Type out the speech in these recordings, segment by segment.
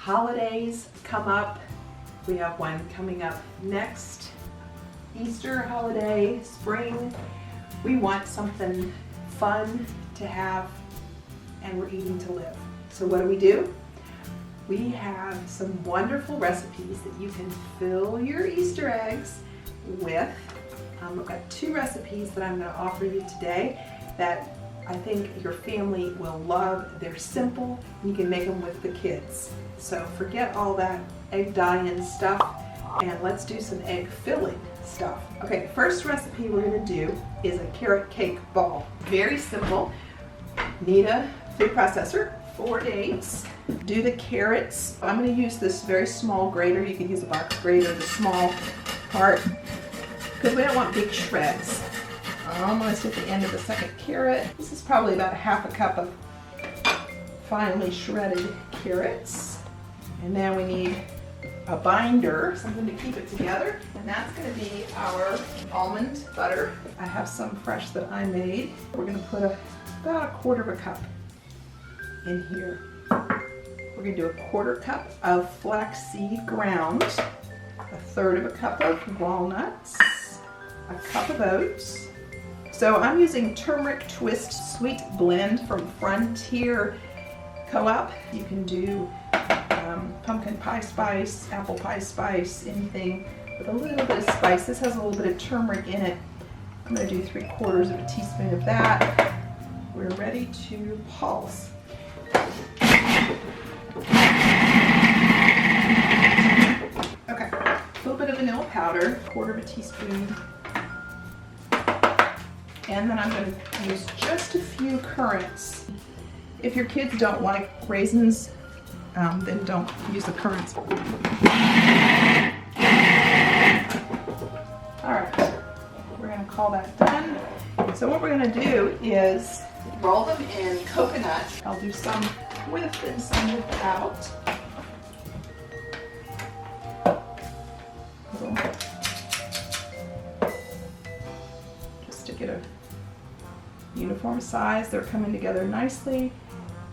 holidays come up. We have one coming up next Easter holiday, spring. We want something fun to have, and we're eating to live. So what do? We have some wonderful recipes that you can fill your Easter eggs with. I've got 2 recipes that I'm going to offer you today that I think your family will love. They're simple, and you can make them with the kids. So forget all that egg dye-in stuff, and let's do some egg filling stuff. Okay, the first recipe we're going to do is a carrot cake ball. Very simple. Need a food processor, 4 eggs. Do the carrots. I'm going to use this very small grater. You can use a box grater, the small part, because we don't want big shreds. Almost at the end of the second carrot. This is probably about 1/2 cup of finely shredded carrots. And then we need a binder, something to keep it together. And that's going to be our almond butter. I have some fresh that I made. We're going to put about 1/4 cup in here. We're going to do a 1/4 cup of flaxseed ground, 1/3 cup of walnuts, a cup of oats. So I'm using Turmeric Twist Sweet Blend from Frontier Coop. You can do pumpkin pie spice, apple pie spice, anything with a little bit of spice. This has a little bit of turmeric in it. I'm going to do 3/4 of a teaspoon of that. We're ready to pulse. Okay, a little bit of vanilla powder, 1/4 teaspoon. And then I'm going to use just a few currants. If your kids don't like raisins, then don't use the currants. All right, we're going to call that done. So what we're going to do is roll them in coconut. I'll do some with and some without. Just to get a uniform size. They're coming together nicely,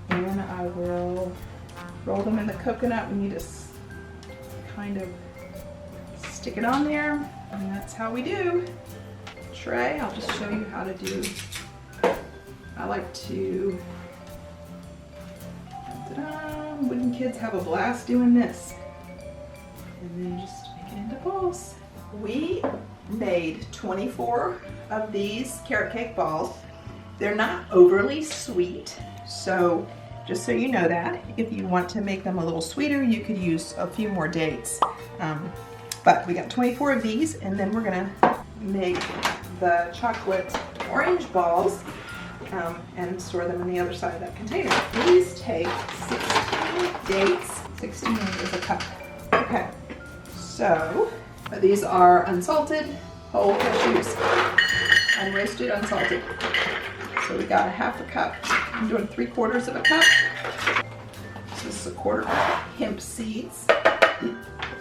and I will roll them in the coconut. We need to kind of stick it on there, and that's how we do. Tray, I'll just show you how to do. I like to, wooden kids have a blast doing this. And then just make it into balls. We made 24 of these carrot cake balls. They're not overly sweet, so just so you know that, if you want to make them a little sweeter, you could use a few more dates. But we got 24 of these, and then we're gonna make the chocolate orange balls and store them on the other side of that container. These take 16 dates. 16 is a cup. Okay, so these are unsalted, whole cashews, unroasted, unsalted. So we got 1/2 cup. I'm doing 3/4 of a cup. So this is a 1/4 cup hemp seeds,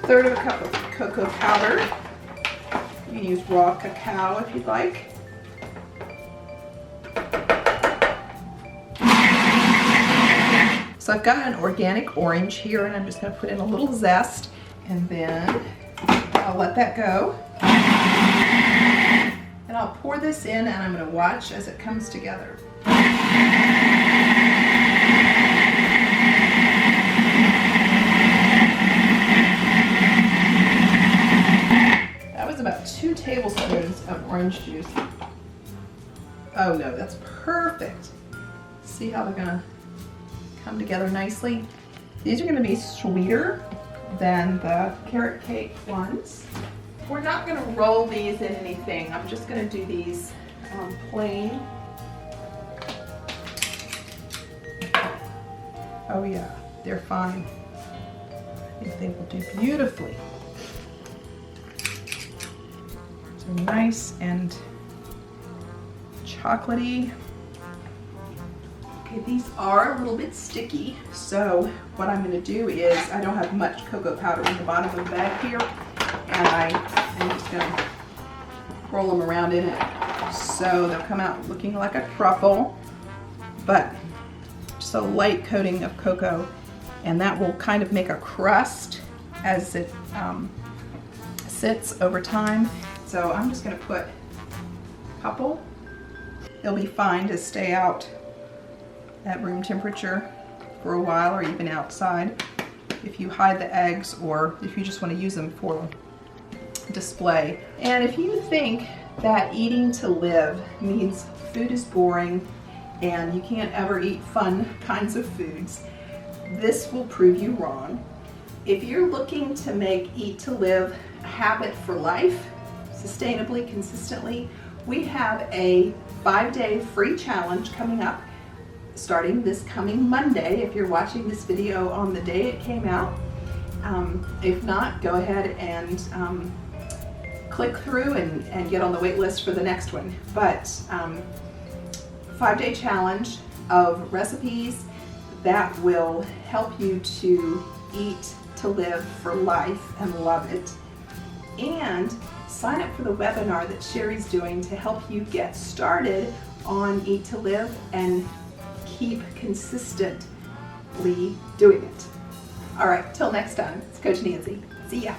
1/3 cup of cocoa powder. You can use raw cacao if you'd like. So I've got an organic orange here, and I'm just going to put in a little zest, and then I'll let that go. And I'll pour this in, and I'm going to watch as it comes together. That was about 2 tablespoons of orange juice. Oh no, that's perfect. See how they're going to come together nicely? These are going to be sweeter than the carrot cake ones. We're not going to roll these in anything. I'm just going to do these plain. Oh yeah, they're fine. I think they will do beautifully. So nice and chocolatey. Okay, these are a little bit sticky, so what I'm going to do is, I don't have much cocoa powder in the bottom of the bag here, and I'm just going to roll them around in it so they'll come out looking like a truffle, but just a light coating of cocoa and that will kind of make a crust as it sits over time. So I'm just going to put a couple. It'll be fine to stay out at room temperature for a while, or even outside if you hide the eggs, or if you just want to use them for display. And if you think that eating to live means food is boring and you can't ever eat fun kinds of foods, this will prove you wrong. If you're looking to make Eat to Live a habit for life, sustainably, consistently, we have a 5-day free challenge coming up starting this coming Monday, if you're watching this video on the day it came out. If not, go ahead and click through and get on the wait list for the next one. But 5-day challenge of recipes that will help you to eat to live for life and love it. And sign up for the webinar that Cheri's doing to help you get started on Eat to Live and keep consistently doing it. All right, till next time, it's Coach Nancy. See ya.